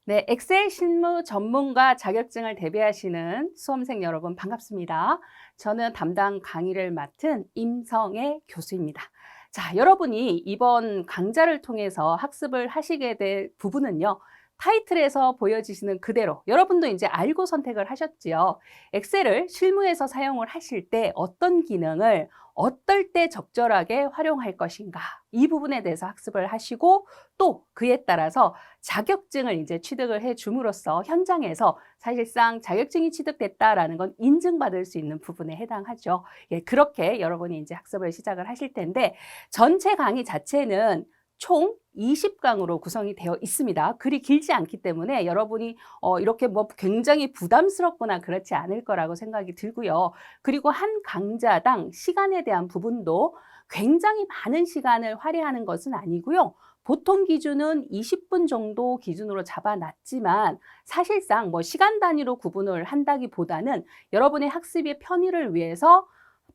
네, 엑셀 실무 전문가 자격증을 대비하시는 수험생 여러분 반갑습니다. 저는 담당 강의를 맡은 임성애 교수입니다. 자, 여러분이 이번 강좌를 통해서 학습을 하시게 될 부분은요. 타이틀에서 보여지시는 그대로 여러분도 이제 알고 선택을 하셨지요. 엑셀을 실무에서 사용을 하실 때 어떤 기능을 어떨 때 적절하게 활용할 것인가 이 부분에 대해서 학습을 하시고 또 그에 따라서 자격증을 이제 취득을 해 줌으로써 현장에서 사실상 자격증이 취득됐다라는 건 인증받을 수 있는 부분에 해당하죠. 예, 그렇게 여러분이 이제 학습을 시작을 하실 텐데 전체 강의 자체는 총 20강으로 구성이 되어 있습니다. 그리 길지 않기 때문에 여러분이 이렇게 뭐 굉장히 부담스럽거나 그렇지 않을 거라고 생각이 들고요. 그리고 한 강좌당 시간에 대한 부분도 굉장히 많은 시간을 할애하는 것은 아니고요. 보통 기준은 20분 정도 기준으로 잡아놨지만 사실상 뭐 시간 단위로 구분을 한다기보다는 여러분의 학습의 편의를 위해서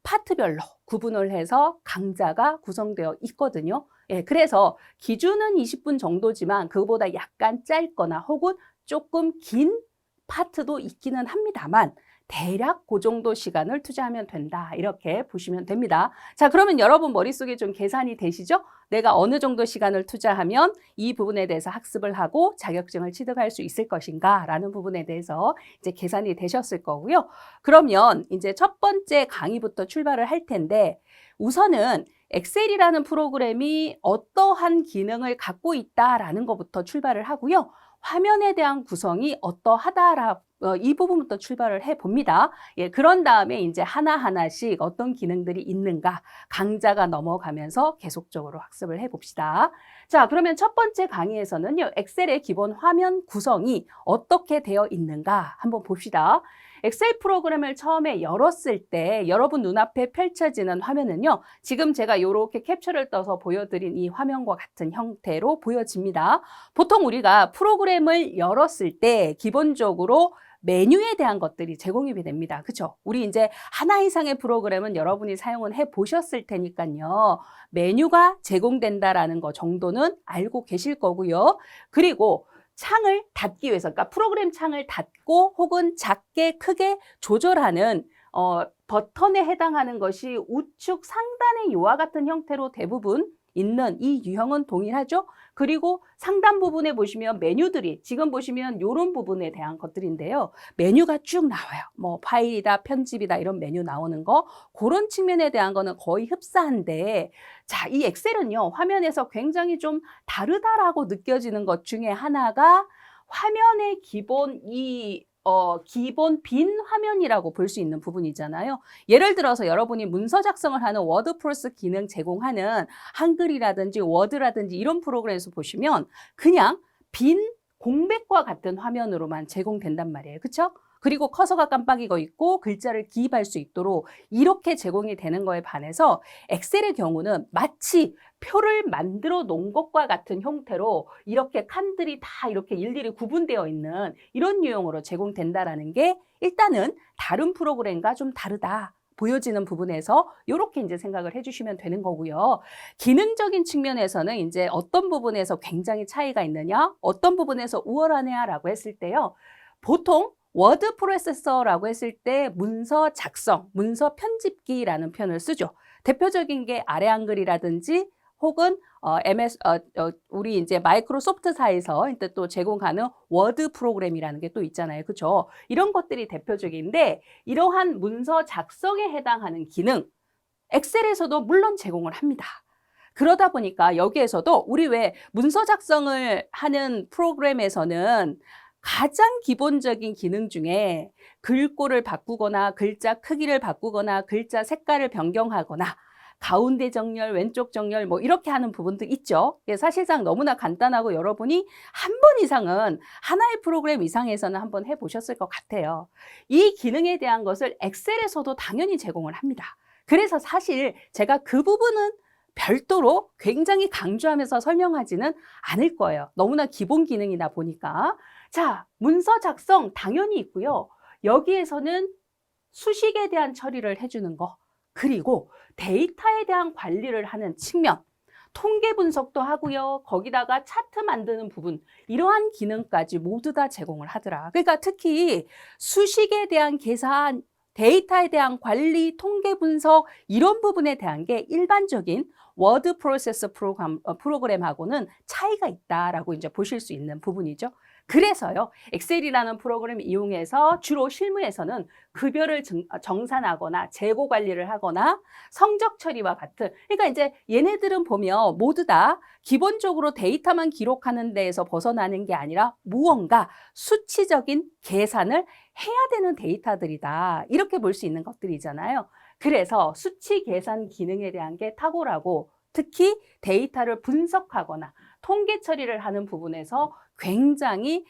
파트별로 구분을 해서 강좌가 구성되어 있거든요. 예, 그래서 기준은 20분 정도지만 그거보다 약간 짧거나 혹은 조금 긴 파트도 있기는 합니다만 대략 그 정도 시간을 투자하면 된다. 이렇게 보시면 됩니다. 자, 그러면 여러분 머릿속에 좀 계산이 되시죠? 내가 어느 정도 시간을 투자하면 이 부분에 대해서 학습을 하고 자격증을 취득할 수 있을 것인가 라는 부분에 대해서 이제 계산이 되셨을 거고요. 그러면 이제 첫 번째 강의부터 출발을 할 텐데 우선은 엑셀이라는 프로그램이 어떠한 기능을 갖고 있다라는 것부터 출발을 하고요. 화면에 대한 구성이 이 부분부터 출발을 해봅니다. 예, 그런 다음에 이제 하나하나씩 어떤 기능들이 있는가 강좌가 넘어가면서 계속적으로 학습을 해봅시다. 자, 그러면 첫 번째 강의에서는요. 엑셀의 기본 화면 구성이 어떻게 되어 있는가 한번 봅시다. 엑셀 프로그램을 처음에 열었을 때 여러분 눈앞에 펼쳐지는 화면은요. 지금 제가 이렇게 캡처를 떠서 보여드린 이 화면과 같은 형태로 보여집니다. 보통 우리가 프로그램을 열었을 때 기본적으로 메뉴에 대한 것들이 제공이 됩니다. 그렇죠? 우리 이제 하나 이상의 프로그램은 여러분이 사용을 해 보셨을 테니까요. 메뉴가 제공된다라는 거 정도는 알고 계실 거고요. 그리고 창을 닫기 위해서, 그러니까 프로그램 창을 닫고 혹은 작게 크게 조절하는 버튼에 해당하는 것이 우측 상단의 이와 같은 형태로 대부분 있는 이 유형은 동일하죠. 그리고 상단 부분에 보시면 메뉴들이 지금 보시면 이런 부분에 대한 것들인데요. 메뉴가 쭉 나와요. 뭐 파일이다, 편집이다 이런 메뉴 나오는 거 그런 측면에 대한 거는 거의 흡사한데 자, 이 엑셀은요. 화면에서 굉장히 좀 다르다라고 느껴지는 것 중에 하나가 화면의 기본 빈 화면이라고 볼 수 있는 부분이잖아요. 예를 들어서 여러분이 문서 작성을 하는 워드프레스 기능 제공하는 한글이라든지 워드라든지 이런 프로그램에서 보시면 그냥 빈 공백과 같은 화면으로만 제공된단 말이에요. 그렇죠? 그리고 커서가 깜빡이고 있고 글자를 기입할 수 있도록 이렇게 제공이 되는 거에 반해서 엑셀의 경우는 마치 표를 만들어 놓은 것과 같은 형태로 이렇게 칸들이 다 이렇게 일일이 구분되어 있는 이런 유형으로 제공된다라는 게 일단은 다른 프로그램과 좀 다르다. 보여지는 부분에서 이렇게 이제 생각을 해주시면 되는 거고요. 기능적인 측면에서는 이제 어떤 부분에서 굉장히 차이가 있느냐, 어떤 부분에서 우월하냐라고 했을 때요. 보통 워드 프로세서라고 했을 때 문서 작성, 문서 편집기라는 표현을 쓰죠. 대표적인 게 아래 한글이라든지 혹은 우리 이제 마이크로소프트사에서 또 제공하는 워드 프로그램이라는 게 또 있잖아요. 그렇죠? 이런 것들이 대표적인데 이러한 문서 작성에 해당하는 기능 엑셀에서도 물론 제공을 합니다. 그러다 보니까 여기에서도 우리 왜 문서 작성을 하는 프로그램에서는 가장 기본적인 기능 중에 글꼴을 바꾸거나 글자 크기를 바꾸거나 글자 색깔을 변경하거나 가운데 정렬, 왼쪽 정렬 뭐 이렇게 하는 부분도 있죠. 사실상 너무나 간단하고 여러분이 한 번 이상은 하나의 프로그램 이상에서는 한번 해보셨을 것 같아요. 이 기능에 대한 것을 엑셀에서도 당연히 제공을 합니다. 그래서 사실 제가 그 부분은 별도로 굉장히 강조하면서 설명하지는 않을 거예요. 너무나 기본 기능이다 보니까. 자, 문서 작성 당연히 있고요. 여기에서는 수식에 대한 처리를 해주는 거, 그리고 데이터에 대한 관리를 하는 측면, 통계 분석도 하고요. 거기다가 차트 만드는 부분, 이러한 기능까지 모두 다 제공을 하더라. 그러니까 특히 수식에 대한 계산, 데이터에 대한 관리, 통계 분석 이런 부분에 대한 게 일반적인 워드 프로세서 프로그램하고는 차이가 있다라고 이제 보실 수 있는 부분이죠. 그래서요, 엑셀이라는 프로그램을 이용해서 주로 실무에서는 급여를 정산하거나 재고 관리를 하거나 성적 처리와 같은, 그러니까 이제 얘네들은 보면 모두 다 기본적으로 데이터만 기록하는 데에서 벗어나는 게 아니라 무언가 수치적인 계산을 해야 되는 데이터들이다. 이렇게 볼 수 있는 것들이잖아요. 그래서 수치 계산 기능에 대한 게 탁월하고, 특히 데이터를 분석하거나 통계 처리를 하는 부분에서 굉장히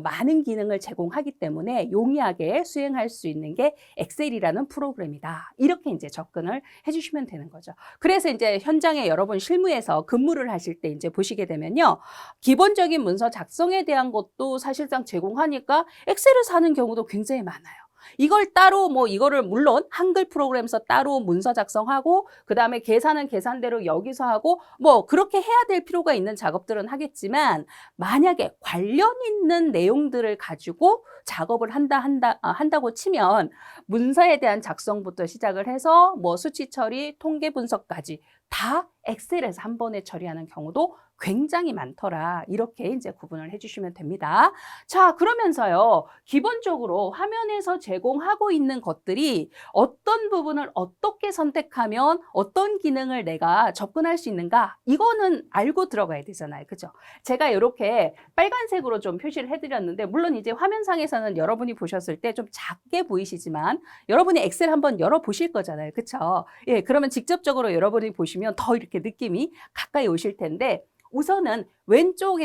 많은 기능을 제공하기 때문에 용이하게 수행할 수 있는 게 엑셀이라는 프로그램이다. 이렇게 이제 접근을 해주시면 되는 거죠. 그래서 이제 현장에 여러분 실무에서 근무를 하실 때 이제 보시게 되면요, 기본적인 문서 작성에 대한 것도 사실상 제공하니까 엑셀을 사는 경우도 굉장히 많아요. 이걸 따로 이거를 물론 한글 프로그램에서 따로 문서 작성하고 그다음에 계산은 계산대로 여기서 하고 그렇게 해야 될 필요가 있는 작업들은 하겠지만, 만약에 관련 있는 내용들을 가지고 작업을 한다고 치면 문서에 대한 작성부터 시작을 해서 수치 처리, 통계 분석까지 다 엑셀에서 한 번에 처리하는 경우도 굉장히 많더라. 이렇게 이제 구분을 해주시면 됩니다. 자, 그러면서요, 기본적으로 화면에서 제공하고 있는 것들이 어떤 부분을 어떻게 선택하면 어떤 기능을 내가 접근할 수 있는가, 이거는 알고 들어가야 되잖아요. 그죠? 제가 이렇게 빨간색으로 좀 표시를 해드렸는데, 물론 이제 화면상에서는 여러분이 보셨을 때 좀 작게 보이시지만 여러분이 엑셀 한번 열어보실 거잖아요. 그쵸? 예, 그러면 직접적으로 여러분이 보시면 더 이렇게 느낌이 가까이 오실 텐데, 우선은 왼쪽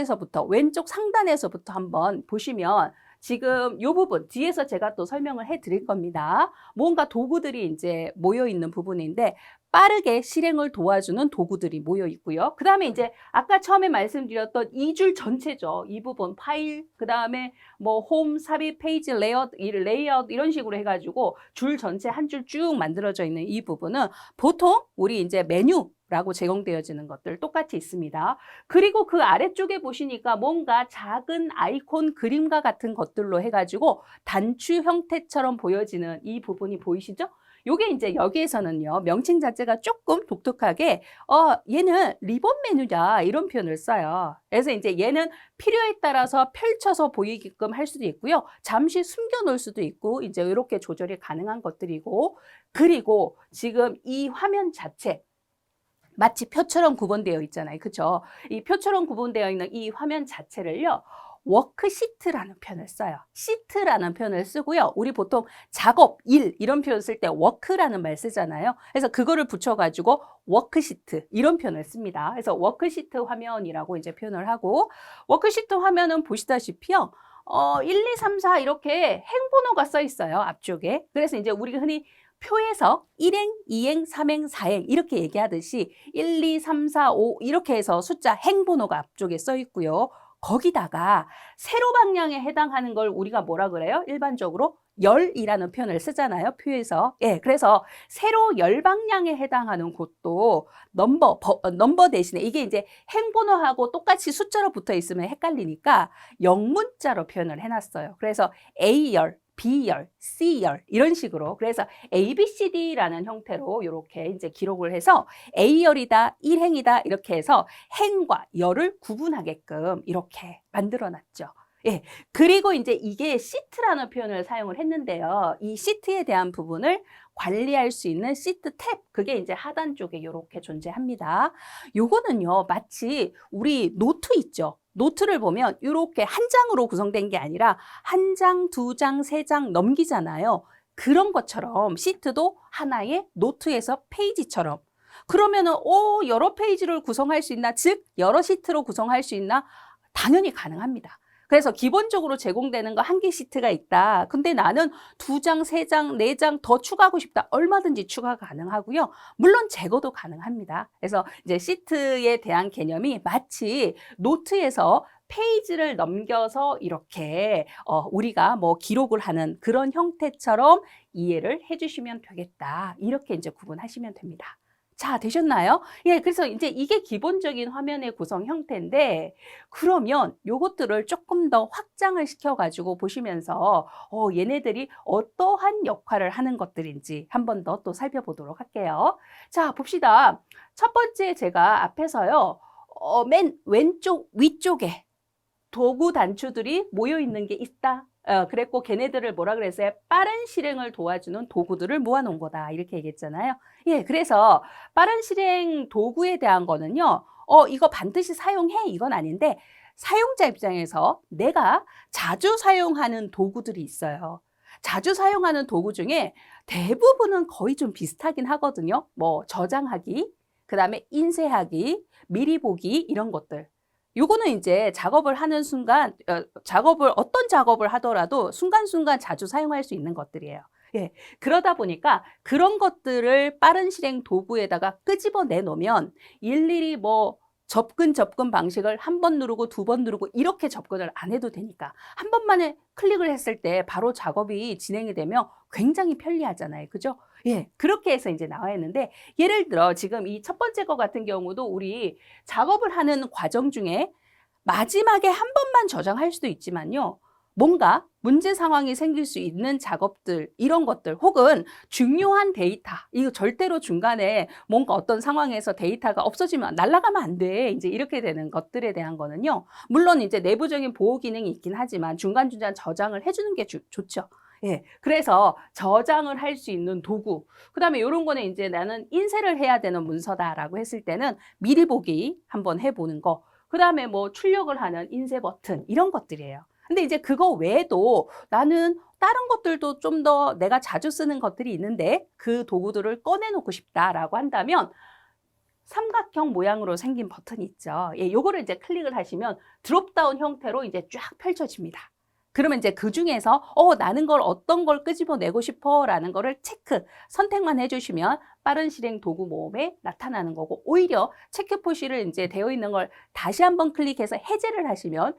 상단에서부터 한번 보시면 지금 이 부분 뒤에서 제가 또 설명을 해 드릴 겁니다. 뭔가 도구들이 이제 모여 있는 부분인데 빠르게 실행을 도와주는 도구들이 모여 있고요. 그 다음에 이제 아까 처음에 말씀드렸던 이 줄 전체죠. 이 부분 파일, 그 다음에 홈, 삽입, 페이지, 레이아웃 이런 식으로 해가지고 줄 전체 한 줄 쭉 만들어져 있는 이 부분은 보통 우리 이제 메뉴라고 제공되어지는 것들 똑같이 있습니다. 그리고 그 아래쪽에 보시니까 뭔가 작은 아이콘 그림과 같은 것들로 해가지고 단추 형태처럼 보여지는 이 부분이 보이시죠? 요게 이제 여기에서는요, 명칭 자체가 조금 독특하게 얘는 리본 메뉴다 이런 표현을 써요. 그래서 이제 얘는 필요에 따라서 펼쳐서 보이게끔 할 수도 있고요, 잠시 숨겨 놓을 수도 있고, 이제 이렇게 조절이 가능한 것들이고, 그리고 지금 이 화면 자체 마치 표처럼 구분되어 있잖아요. 그렇죠? 이 표처럼 구분되어 있는 이 화면 자체를요, 워크시트라는 표현을 써요. 시트라는 표현을 쓰고요. 우리 보통 작업, 일 이런 표현 쓸 때 워크라는 말 쓰잖아요. 그래서 그거를 붙여가지고 워크시트 이런 표현을 씁니다. 그래서 워크시트 화면이라고 이제 표현을 하고, 워크시트 화면은 보시다시피요, 1, 2, 3, 4 이렇게 행번호가 써 있어요. 앞쪽에. 그래서 이제 우리가 흔히 표에서 1행, 2행, 3행, 4행 이렇게 얘기하듯이 1, 2, 3, 4, 5 이렇게 해서 숫자 행번호가 앞쪽에 써 있고요. 거기다가 세로 방향에 해당하는 걸 우리가 뭐라 그래요? 일반적으로 열이라는 표현을 쓰잖아요. 표에서. 예, 그래서 세로 열 방향에 해당하는 곳도 넘버 대신에 이게 이제 행번호하고 똑같이 숫자로 붙어 있으면 헷갈리니까 영문자로 표현을 해놨어요. 그래서 A열, B열, C열 이런 식으로, 그래서 ABCD라는 형태로 이렇게 이제 기록을 해서 A열이다, 1행이다 이렇게 해서 행과 열을 구분하게끔 이렇게 만들어 놨죠. 예. 그리고 이제 이게 시트라는 표현을 사용을 했는데요. 이 시트에 대한 부분을 관리할 수 있는 시트 탭, 그게 이제 하단 쪽에 이렇게 존재합니다. 요거는요, 마치 우리 노트 있죠. 노트를 보면 이렇게 한 장으로 구성된 게 아니라 한 장, 두 장, 세 장 넘기잖아요. 그런 것처럼 시트도 하나의 노트에서 페이지처럼. 그러면은 여러 페이지를 구성할 수 있나? 즉 여러 시트로 구성할 수 있나? 당연히 가능합니다. 그래서 기본적으로 제공되는 거 한 개 시트가 있다. 근데 나는 두 장, 세 장, 네 장 더 추가하고 싶다. 얼마든지 추가 가능하고요. 물론 제거도 가능합니다. 그래서 이제 시트에 대한 개념이 마치 노트에서 페이지를 넘겨서 이렇게 우리가 기록을 하는 그런 형태처럼 이해를 해주시면 되겠다. 이렇게 이제 구분하시면 됩니다. 자, 되셨나요? 예, 그래서 이제 이게 기본적인 화면의 구성 형태인데, 그러면 요것들을 조금 더 확장을 시켜가지고 보시면서, 얘네들이 어떠한 역할을 하는 것들인지 한 번 더 또 살펴보도록 할게요. 자, 봅시다. 첫 번째 제가 앞에서요, 맨 왼쪽 위쪽에 도구 단추들이 모여 있는 게 있다. 그랬고 걔네들을 뭐라 그랬어요? 빠른 실행을 도와주는 도구들을 모아놓은 거다. 이렇게 얘기했잖아요. 예, 그래서 빠른 실행 도구에 대한 거는요. 이거 반드시 사용해. 이건 아닌데 사용자 입장에서 내가 자주 사용하는 도구들이 있어요. 자주 사용하는 도구 중에 대부분은 거의 좀 비슷하긴 하거든요. 뭐 저장하기, 그다음에 인쇄하기, 미리 보기 이런 것들. 요거는 이제 작업을 하는 순간, 어떤 작업을 하더라도 순간순간 자주 사용할 수 있는 것들이에요. 예. 그러다 보니까 그런 것들을 빠른 실행 도구에다가 끄집어내 놓으면 일일이 뭐 접근 방식을 한 번 누르고 두 번 누르고 이렇게 접근을 안 해도 되니까 한 번만에 클릭을 했을 때 바로 작업이 진행이 되면 굉장히 편리하잖아요. 그죠? 예. 그렇게 해서 이제 나와 있는데 예를 들어 지금 이 첫 번째 거 같은 경우도 우리 작업을 하는 과정 중에 마지막에 한 번만 저장할 수도 있지만요. 뭔가 문제 상황이 생길 수 있는 작업들, 이런 것들, 혹은 중요한 데이터, 이거 절대로 중간에 뭔가 어떤 상황에서 데이터가 없어지면, 날아가면 안 돼. 이제 이렇게 되는 것들에 대한 거는요. 물론 이제 내부적인 보호 기능이 있긴 하지만 중간중간 저장을 해주는 게 좋죠. 예. 그래서 저장을 할 수 있는 도구. 그 다음에 이런 거는 이제 나는 인쇄를 해야 되는 문서다라고 했을 때는 미리 보기 한번 해보는 거. 그 다음에 뭐 출력을 하는 인쇄 버튼 이런 것들이에요. 근데 이제 그거 외에도 나는 다른 것들도 좀 더 내가 자주 쓰는 것들이 있는데 그 도구들을 꺼내놓고 싶다라고 한다면 삼각형 모양으로 생긴 버튼이 있죠. 예, 요거를 이제 클릭을 하시면 드롭다운 형태로 이제 쫙 펼쳐집니다. 그러면 이제 그 중에서 나는 어떤 걸 끄집어내고 싶어 라는 거를 체크, 선택만 해주시면 빠른 실행 도구 모음에 나타나는 거고, 오히려 체크 표시를 이제 되어 있는 걸 다시 한번 클릭해서 해제를 하시면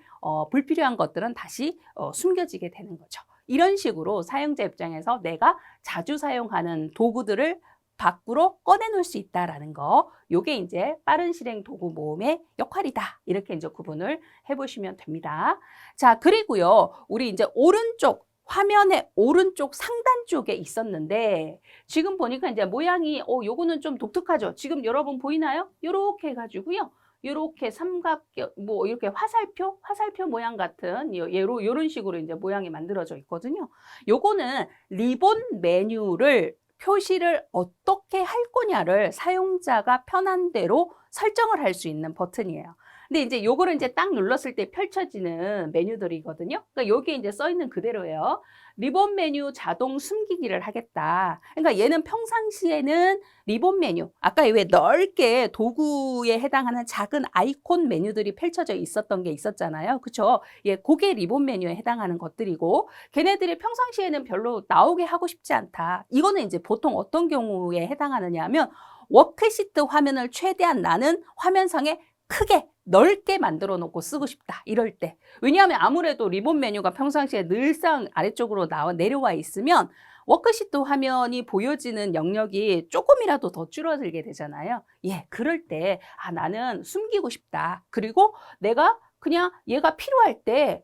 불필요한 것들은 다시 숨겨지게 되는 거죠. 이런 식으로 사용자 입장에서 내가 자주 사용하는 도구들을 밖으로 꺼내놓을 수 있다라는 거, 요게 이제 빠른 실행 도구 모음의 역할이다. 이렇게 이제 구분을 해보시면 됩니다. 자, 그리고요, 우리 이제 오른쪽, 화면의 오른쪽 상단 쪽에 있었는데, 지금 보니까 이제 모양이, 요거는 좀 독특하죠. 지금 여러분 보이나요? 요렇게 해가지고요. 요렇게 삼각형, 뭐, 이렇게 화살표 모양 같은, 요런 식으로 이제 모양이 만들어져 있거든요. 요거는 리본 메뉴를 표시를 어떻게 할 거냐를 사용자가 편한 대로 설정을 할 수 있는 버튼이에요. 근데 이제 요거를 이제 딱 눌렀을 때 펼쳐지는 메뉴들이거든요. 그러니까 여기에 이제 써 있는 그대로예요. 리본 메뉴 자동 숨기기를 하겠다. 그러니까 얘는 평상시에는 리본 메뉴, 아까 왜 넓게 도구에 해당하는 작은 아이콘 메뉴들이 펼쳐져 있었던 게 있었잖아요. 그쵸? 예, 그게 리본 메뉴에 해당하는 것들이고, 걔네들이 평상시에는 별로 나오게 하고 싶지 않다. 이거는 이제 보통 어떤 경우에 해당하느냐 하면 워크시트 화면을 최대한 나는 화면상에 크게 넓게 만들어 놓고 쓰고 싶다. 이럴 때. 왜냐하면 아무래도 리본 메뉴가 평상시에 늘상 아래쪽으로 내려와 있으면 워크시트 화면이 보여지는 영역이 조금이라도 더 줄어들게 되잖아요. 예, 그럴 때 나는 숨기고 싶다. 그리고 내가 그냥 얘가 필요할 때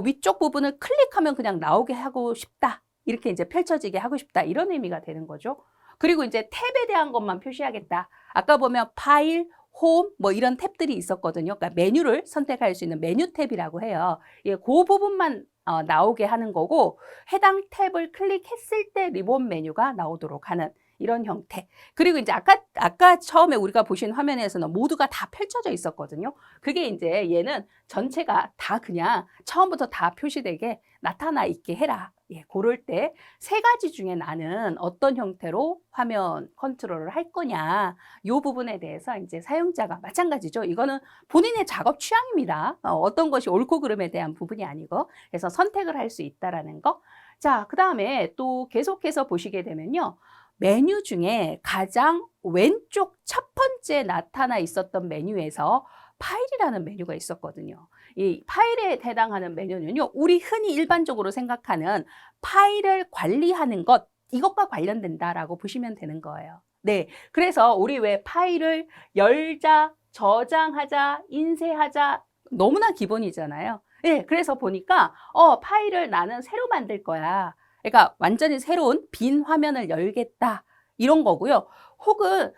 위쪽 부분을 클릭하면 그냥 나오게 하고 싶다. 이렇게 이제 펼쳐지게 하고 싶다. 이런 의미가 되는 거죠. 그리고 이제 탭에 대한 것만 표시하겠다. 아까 보면 파일, 홈, 뭐 이런 탭들이 있었거든요. 그러니까 메뉴를 선택할 수 있는 메뉴 탭이라고 해요. 예, 그 부분만 나오게 하는 거고, 해당 탭을 클릭했을 때 리본 메뉴가 나오도록 하는 이런 형태. 그리고 이제 아까 처음에 우리가 보신 화면에서는 모두가 다 펼쳐져 있었거든요. 그게 이제 얘는 전체가 다 그냥 처음부터 다 표시되게 나타나 있게 해라. 예, 그럴 때 세 가지 중에 나는 어떤 형태로 화면 컨트롤을 할 거냐, 이 부분에 대해서 이제 사용자가 마찬가지죠. 이거는 본인의 작업 취향입니다. 어떤 것이 옳고 그름에 대한 부분이 아니고, 그래서 선택을 할 수 있다라는 거. 자, 그 다음에 또 계속해서 보시게 되면요. 메뉴 중에 가장 왼쪽 첫 번째 나타나 있었던 메뉴에서 파일이라는 메뉴가 있었거든요. 이 파일에 해당하는 메뉴는요, 우리 흔히 일반적으로 생각하는 파일을 관리하는 것, 이것과 관련된다라고 보시면 되는 거예요. 네. 그래서 우리 왜 파일을 열자, 저장하자, 인쇄하자 너무나 기본이잖아요. 예. 그래서 보니까 파일을 나는 새로 만들 거야. 그러니까 완전히 새로운 빈 화면을 열겠다. 이런 거고요. 혹은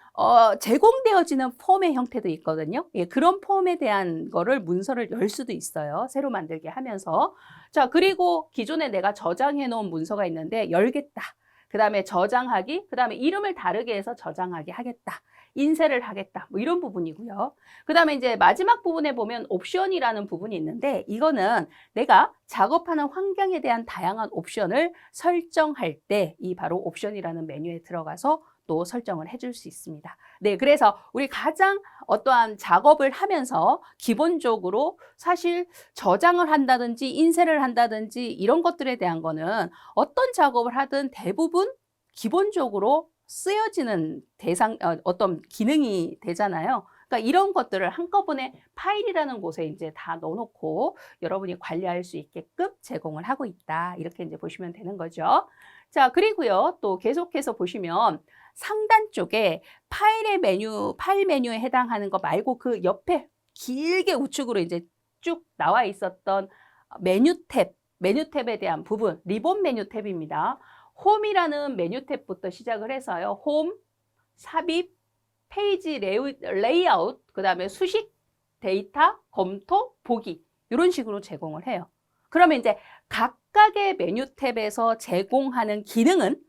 제공되어지는 폼의 형태도 있거든요. 예, 그런 폼에 대한 거를 문서를 열 수도 있어요. 새로 만들게 하면서. 자, 그리고 기존에 내가 저장해 놓은 문서가 있는데 열겠다. 그다음에 저장하기, 그다음에 이름을 다르게 해서 저장하게 하겠다. 인쇄를 하겠다. 뭐 이런 부분이고요. 그다음에 이제 마지막 부분에 보면 옵션이라는 부분이 있는데 이거는 내가 작업하는 환경에 대한 다양한 옵션을 설정할 때 이 바로 옵션이라는 메뉴에 들어가서 또 설정을 해줄 수 있습니다. 네, 그래서 우리 가장 어떠한 작업을 하면서 기본적으로 사실 저장을 한다든지 인쇄를 한다든지 이런 것들에 대한 거는 어떤 작업을 하든 대부분 기본적으로 쓰여지는 어떤 기능이 되잖아요. 그러니까 이런 것들을 한꺼번에 파일이라는 곳에 이제 다 넣어놓고 여러분이 관리할 수 있게끔 제공을 하고 있다. 이렇게 이제 보시면 되는 거죠. 자, 그리고요. 또 계속해서 보시면 상단 쪽에 파일 메뉴에 해당하는 거 말고 그 옆에 길게 우측으로 이제 쭉 나와 있었던 메뉴 탭에 대한 부분, 리본 메뉴 탭입니다. 홈이라는 메뉴 탭부터 시작을 해서요. 홈, 삽입, 페이지 레이아웃, 그 다음에 수식, 데이터, 검토, 보기 이런 식으로 제공을 해요. 그러면 이제 각각의 메뉴 탭에서 제공하는 기능은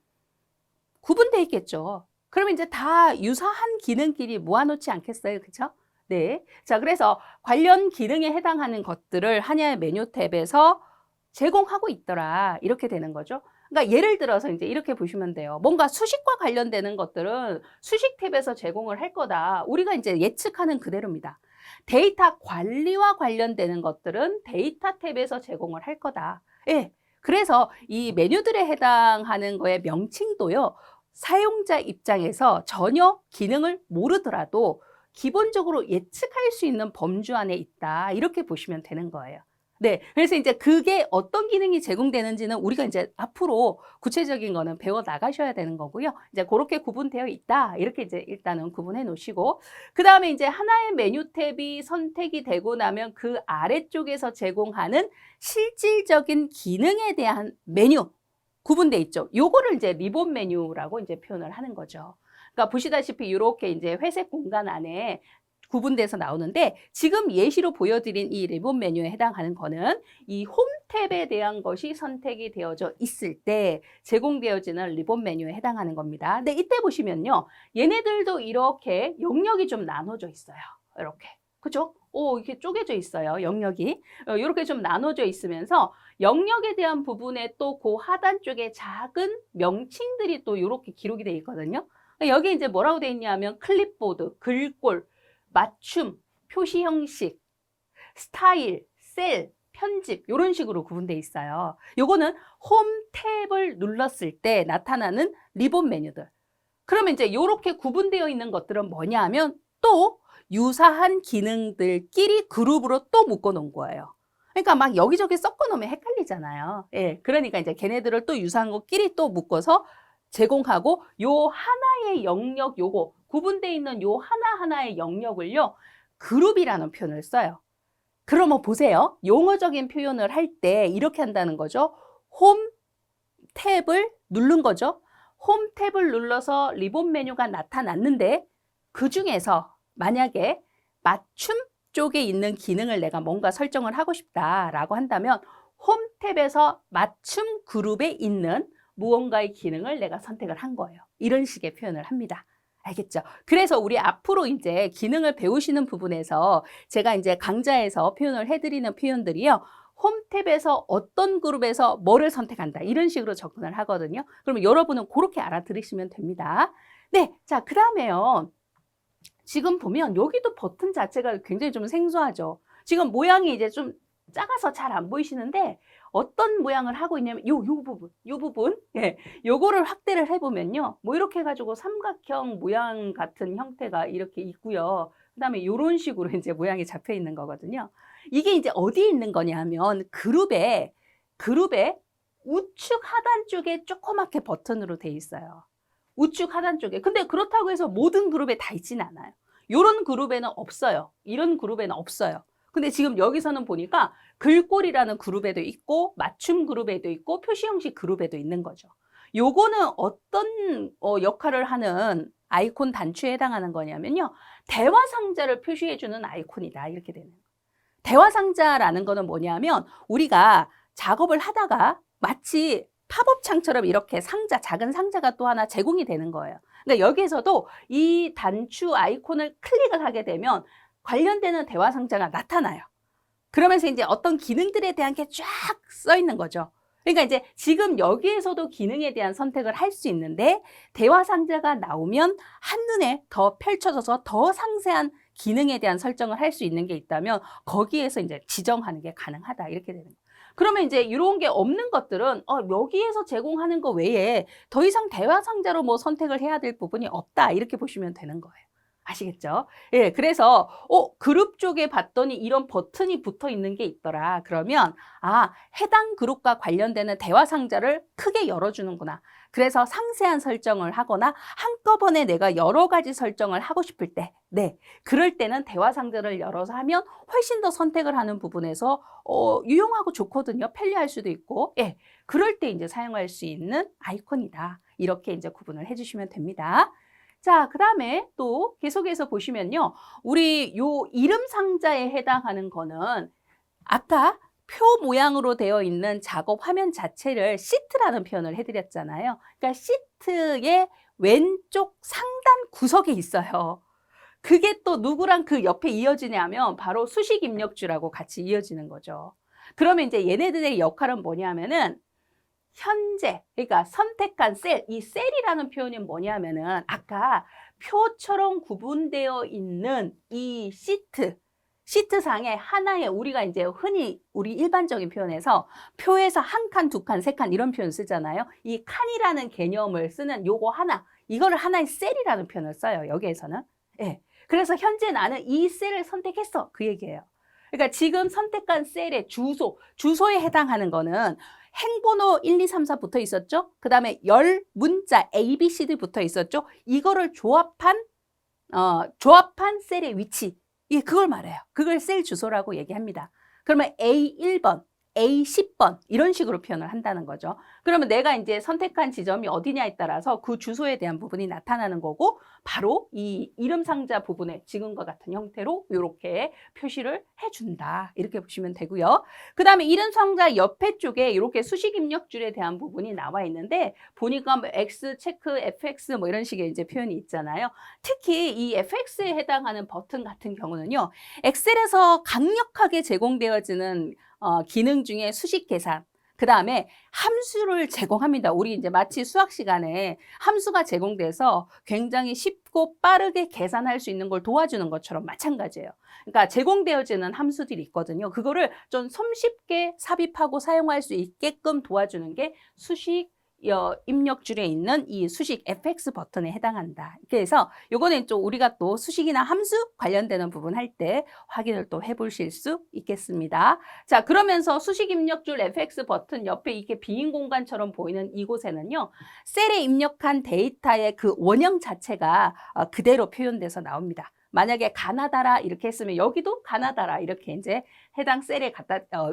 구분되어 있겠죠. 그러면 이제 다 유사한 기능끼리 모아놓지 않겠어요? 그렇죠? 네. 자, 그래서 관련 기능에 해당하는 것들을 하나의 메뉴 탭에서 제공하고 있더라. 이렇게 되는 거죠. 그러니까 예를 들어서 이제 이렇게 보시면 돼요. 뭔가 수식과 관련되는 것들은 수식 탭에서 제공을 할 거다. 우리가 이제 예측하는 그대로입니다. 데이터 관리와 관련되는 것들은 데이터 탭에서 제공을 할 거다. 예. 그래서 이 메뉴들에 해당하는 거의 명칭도요. 사용자 입장에서 전혀 기능을 모르더라도 기본적으로 예측할 수 있는 범주 안에 있다. 이렇게 보시면 되는 거예요. 네. 그래서 이제 그게 어떤 기능이 제공되는지는 우리가 이제 앞으로 구체적인 거는 배워 나가셔야 되는 거고요. 이제 그렇게 구분되어 있다. 이렇게 이제 일단은 구분해 놓으시고. 그 다음에 이제 하나의 메뉴 탭이 선택이 되고 나면 그 아래쪽에서 제공하는 실질적인 기능에 대한 메뉴 구분돼 있죠. 요거를 이제 리본 메뉴라고 이제 표현을 하는 거죠. 그러니까 보시다시피 이렇게 이제 회색 공간 안에 구분돼서 나오는데 지금 예시로 보여드린 이 리본 메뉴에 해당하는 거는 이 홈 탭에 대한 것이 선택이 되어져 있을 때 제공되어지는 리본 메뉴에 해당하는 겁니다. 근데 이때 보시면요. 얘네들도 이렇게 영역이 좀 나눠져 있어요. 이렇게. 그죠? 이렇게 쪼개져 있어요. 영역이. 이렇게 좀 나눠져 있으면서 영역에 대한 부분에 또 그 하단 쪽에 작은 명칭들이 또 이렇게 기록이 되어 있거든요. 여기 이제 뭐라고 되어 있냐면 클립보드, 글꼴, 맞춤, 표시 형식, 스타일, 셀, 편집 이런 식으로 구분되어 있어요. 요거는 홈 탭을 눌렀을 때 나타나는 리본 메뉴들. 그러면 이제 이렇게 구분되어 있는 것들은 뭐냐 하면 또 유사한 기능들끼리 그룹으로 또 묶어 놓은 거예요. 그러니까 막 여기저기 섞어 놓으면 헷갈리잖아요. 예. 그러니까 이제 걔네들을 또 유사한 것끼리 또 묶어서 제공하고 요 하나의 영역 요거 구분되어 있는 요 하나하나의 영역을요. 그룹이라는 표현을 써요. 그러면 보세요. 용어적인 표현을 할 때 이렇게 한다는 거죠. 홈 탭을 누른 거죠. 홈 탭을 눌러서 리본 메뉴가 나타났는데 그중에서 만약에 맞춤 쪽에 있는 기능을 내가 뭔가 설정을 하고 싶다라고 한다면 홈 탭에서 맞춤 그룹에 있는 무언가의 기능을 내가 선택을 한 거예요. 이런 식의 표현을 합니다. 알겠죠? 그래서 우리 앞으로 이제 기능을 배우시는 부분에서 제가 이제 강좌에서 표현을 해드리는 표현들이요. 홈 탭에서 어떤 그룹에서 뭐를 선택한다. 이런 식으로 접근을 하거든요. 그러면 여러분은 그렇게 알아들으시면 됩니다. 네, 자, 그 다음에요. 지금 보면 여기도 버튼 자체가 굉장히 좀 생소하죠. 지금 모양이 이제 좀 작아서 잘 안 보이시는데 어떤 모양을 하고 있냐면 요 부분 예, 요거를 확대를 해보면요 뭐 이렇게 해가지고 삼각형 모양 같은 형태가 이렇게 있고요. 그 다음에 요런 식으로 이제 모양이 잡혀 있는 거거든요. 이게 이제 어디에 있는 거냐 하면 그룹에 우측 하단 쪽에 조그맣게 버튼으로 돼 있어요. 우측 하단 쪽에. 근데 그렇다고 해서 모든 그룹에 다 있지는 않아요. 이런 그룹에는 없어요. 이런 그룹에는 없어요. 근데 지금 여기서는 보니까 글꼴이라는 그룹에도 있고 맞춤 그룹에도 있고 표시 형식 그룹에도 있는 거죠. 요거는 어떤 역할을 하는 아이콘 단추에 해당하는 거냐면요. 대화 상자를 표시해주는 아이콘이다. 이렇게 되는 거예요. 대화 상자라는 거는 뭐냐면 우리가 작업을 하다가 마치 팝업 창처럼 이렇게 상자, 작은 상자가 또 하나 제공이 되는 거예요. 그러니까 여기에서도 이 단추 아이콘을 클릭을 하게 되면 관련되는 대화 상자가 나타나요. 그러면서 이제 어떤 기능들에 대한 게 쫙 써 있는 거죠. 그러니까 이제 지금 여기에서도 기능에 대한 선택을 할 수 있는데 대화 상자가 나오면 한눈에 더 펼쳐져서 더 상세한 기능에 대한 설정을 할 수 있는 게 있다면 거기에서 이제 지정하는 게 가능하다. 이렇게 되는 거예요. 그러면 이제 이런 게 없는 것들은 여기에서 제공하는 거 외에 더 이상 대화 상자로 뭐 선택을 해야 될 부분이 없다. 이렇게 보시면 되는 거예요. 아시겠죠? 예, 그래서 그룹 쪽에 봤더니 이런 버튼이 붙어 있는 게 있더라. 그러면 해당 그룹과 관련되는 대화 상자를 크게 열어주는구나. 그래서 상세한 설정을 하거나 한꺼번에 내가 여러 가지 설정을 하고 싶을 때, 네, 그럴 때는 대화 상자를 열어서 하면 훨씬 더 선택을 하는 부분에서 유용하고 좋거든요. 편리할 수도 있고, 예, 그럴 때 이제 사용할 수 있는 아이콘이다. 이렇게 이제 구분을 해주시면 됩니다. 자, 그 다음에 또 계속해서 보시면요. 우리 요 이름 상자에 해당하는 거는 아까 표 모양으로 되어 있는 작업 화면 자체를 시트라는 표현을 해드렸잖아요. 그러니까 시트의 왼쪽 상단 구석에 있어요. 그게 또 누구랑 그 옆에 이어지냐면 바로 수식 입력주라고 같이 이어지는 거죠. 그러면 이제 얘네들의 역할은 뭐냐면은 현재, 그러니까 선택한 셀, 이 셀이라는 표현이 뭐냐면은 아까 표처럼 구분되어 있는 이 시트상에 하나의 우리가 이제 흔히 우리 일반적인 표현에서 표에서 한 칸, 두 칸, 세 칸 이런 표현 쓰잖아요. 이 칸이라는 개념을 쓰는 요거 하나, 이거를 하나의 셀이라는 표현을 써요. 여기에서는. 예. 그래서 현재 나는 이 셀을 선택했어. 그 얘기예요. 그러니까 지금 선택한 셀의 주소에 해당하는 거는 행번호 1, 2, 3, 4 붙어 있었죠? 그 다음에 열 문자 A, B, C, D 붙어 있었죠? 이거를 조합한 셀의 위치. 예, 그걸 말해요. 그걸 셀 주소라고 얘기합니다. 그러면 A1번, A10번 이런 식으로 표현을 한다는 거죠. 그러면 내가 이제 선택한 지점이 어디냐에 따라서 그 주소에 대한 부분이 나타나는 거고 바로 이 이름 상자 부분에 지금과 같은 형태로 이렇게 표시를 해준다. 이렇게 보시면 되고요. 그 다음에 이름 상자 옆에 쪽에 이렇게 수식 입력줄에 대한 부분이 나와 있는데 보니까 뭐 X, 체크, FX 뭐 이런 식의 이제 표현이 있잖아요. 특히 이 FX에 해당하는 버튼 같은 경우는요. 엑셀에서 강력하게 제공되어지는 기능 중에 수식 계산, 그 다음에 함수를 제공합니다. 우리 이제 마치 수학 시간에 함수가 제공돼서 굉장히 쉽고 빠르게 계산할 수 있는 걸 도와주는 것처럼 마찬가지예요. 그러니까 제공되어지는 함수들이 있거든요. 그거를 좀 손쉽게 삽입하고 사용할 수 있게끔 도와주는 게 수식 입력줄에 있는 이 수식 FX 버튼에 해당한다. 그래서 요거는 좀 우리가 또 수식이나 함수 관련되는 부분 할 때 확인을 또 해보실 수 있겠습니다. 자, 그러면서 수식 입력줄 FX 버튼 옆에 이렇게 빈 공간처럼 보이는 이곳에는요. 셀에 입력한 데이터의 그 원형 자체가 그대로 표현돼서 나옵니다. 만약에 가나다라 이렇게 했으면 여기도 가나다라 이렇게 이제 해당 셀에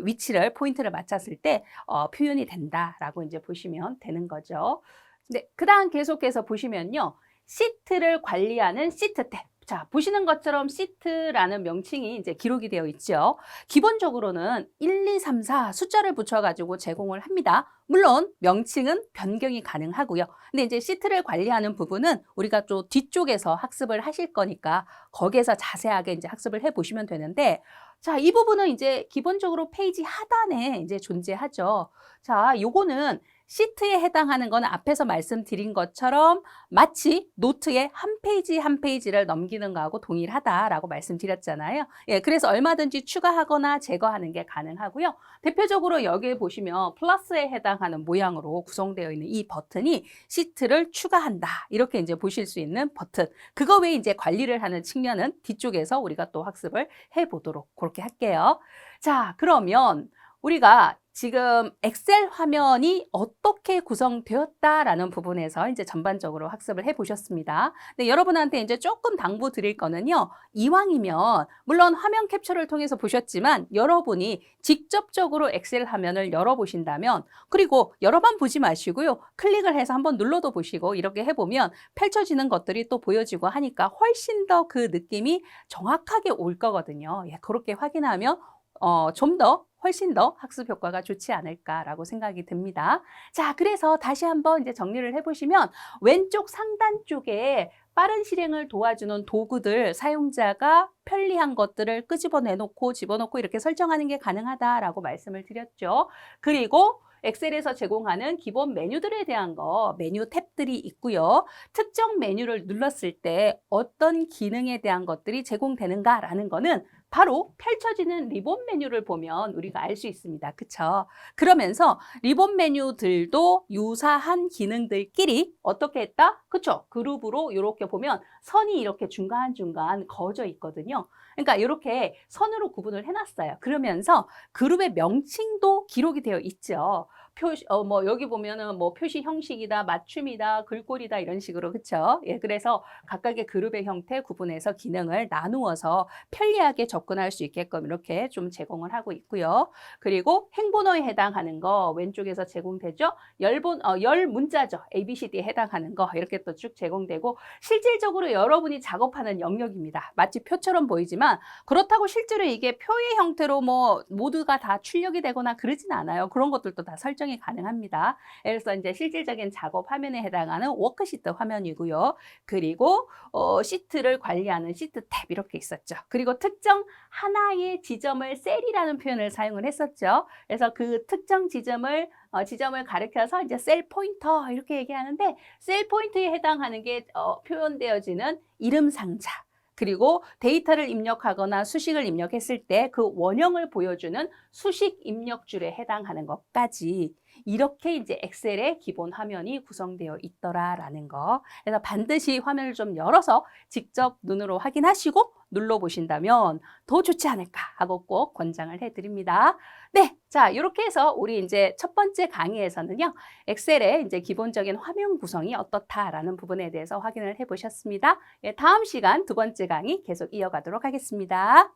위치를 포인트를 맞췄을 때 표현이 된다라고 이제 보시면 되는 거죠. 네, 그다음 계속해서 보시면요. 시트를 관리하는 시트 탭. 자, 보시는 것처럼 시트라는 명칭이 이제 기록이 되어 있죠. 기본적으로는 1, 2, 3, 4 숫자를 붙여가지고 제공을 합니다. 물론 명칭은 변경이 가능하고요. 근데 이제 시트를 관리하는 부분은 우리가 좀 뒤쪽에서 학습을 하실 거니까 거기에서 자세하게 이제 학습을 해 보시면 되는데, 자, 이 부분은 이제 기본적으로 페이지 하단에 이제 존재하죠. 자, 요거는 시트에 해당하는 거는 앞에서 말씀드린 것처럼 마치 노트에 한 페이지 한 페이지를 넘기는 거하고 동일하다라고 말씀드렸잖아요. 예, 그래서 얼마든지 추가하거나 제거하는 게 가능하고요. 대표적으로 여기에 보시면 플러스에 해당하는 모양으로 구성되어 있는 이 버튼이 시트를 추가한다. 이렇게 이제 보실 수 있는 버튼. 그거 외에 이제 관리를 하는 측면은 뒤쪽에서 우리가 또 학습을 해보도록 그렇게 할게요. 자, 그러면 우리가 지금 엑셀 화면이 어떻게 구성되었다라는 부분에서 이제 전반적으로 학습을 해 보셨습니다. 근데 여러분한테 이제 조금 당부 드릴 거는요. 이왕이면 물론 화면 캡처를 통해서 보셨지만 여러분이 직접적으로 엑셀 화면을 열어 보신다면 그리고 여러 번 보지 마시고요. 클릭을 해서 한번 눌러도 보시고 이렇게 해 보면 펼쳐지는 것들이 또 보여지고 하니까 훨씬 더 그 느낌이 정확하게 올 거거든요. 예, 그렇게 확인하면 좀 더 훨씬 더 학습 효과가 좋지 않을까라고 생각이 듭니다. 자, 그래서 다시 한번 이제 정리를 해보시면 왼쪽 상단 쪽에 빠른 실행을 도와주는 도구들 사용자가 편리한 것들을 끄집어내놓고 집어넣고 이렇게 설정하는 게 가능하다라고 말씀을 드렸죠. 그리고 엑셀에서 제공하는 기본 메뉴들에 대한 메뉴 탭들이 있고요. 특정 메뉴를 눌렀을 때 어떤 기능에 대한 것들이 제공되는가라는 거는 바로 펼쳐지는 리본 메뉴를 보면 우리가 알 수 있습니다. 그쵸? 그러면서 리본 메뉴들도 유사한 기능들끼리 어떻게 했다? 그쵸? 그룹으로 이렇게 보면 선이 이렇게 중간중간 그어져 있거든요. 그러니까 이렇게 선으로 구분을 해놨어요. 그러면서 그룹의 명칭도 기록이 되어 있죠. 표시, 여기 보면은 뭐 표시 형식이다, 맞춤이다, 글꼴이다 이런 식으로 그쵸? 예, 그래서 각각의 그룹의 형태 구분해서 기능을 나누어서 편리하게 접근할 수 있게끔 이렇게 좀 제공을 하고 있고요. 그리고 행본어에 해당하는 거 왼쪽에서 제공되죠. 열 문자죠. ABCD에 해당하는 거 이렇게 또 쭉 제공되고 실질적으로 여러분이 작업하는 영역입니다. 마치 표처럼 보이지만 그렇다고 실제로 이게 표의 형태로 뭐 모두가 다 출력이 되거나 그러진 않아요. 그런 것들도 다 설정이 가능합니다. 그래서 이제 실질적인 작업 화면에 해당하는 워크시트 화면이고요. 그리고 시트를 관리하는 시트 탭 이렇게 있었죠. 그리고 특정 하나의 지점을 셀이라는 표현을 사용을 했었죠. 그래서 그 특정 지점을 가리켜서 이제 셀 포인터 이렇게 얘기하는데 셀 포인트에 해당하는 게 표현되어지는 이름 상자. 그리고 데이터를 입력하거나 수식을 입력했을 때 그 원형을 보여주는 수식 입력줄에 해당하는 것까지 이렇게 이제 엑셀의 기본 화면이 구성되어 있더라라는 거. 그래서 반드시 화면을 좀 열어서 직접 눈으로 확인하시고 눌러보신다면 더 좋지 않을까 하고 꼭 권장을 해드립니다. 네, 자 이렇게 해서 우리 이제 첫 번째 강의에서는요. 엑셀의 이제 기본적인 화면 구성이 어떻다라는 부분에 대해서 확인을 해보셨습니다. 예, 다음 시간 두 번째 강의 계속 이어가도록 하겠습니다.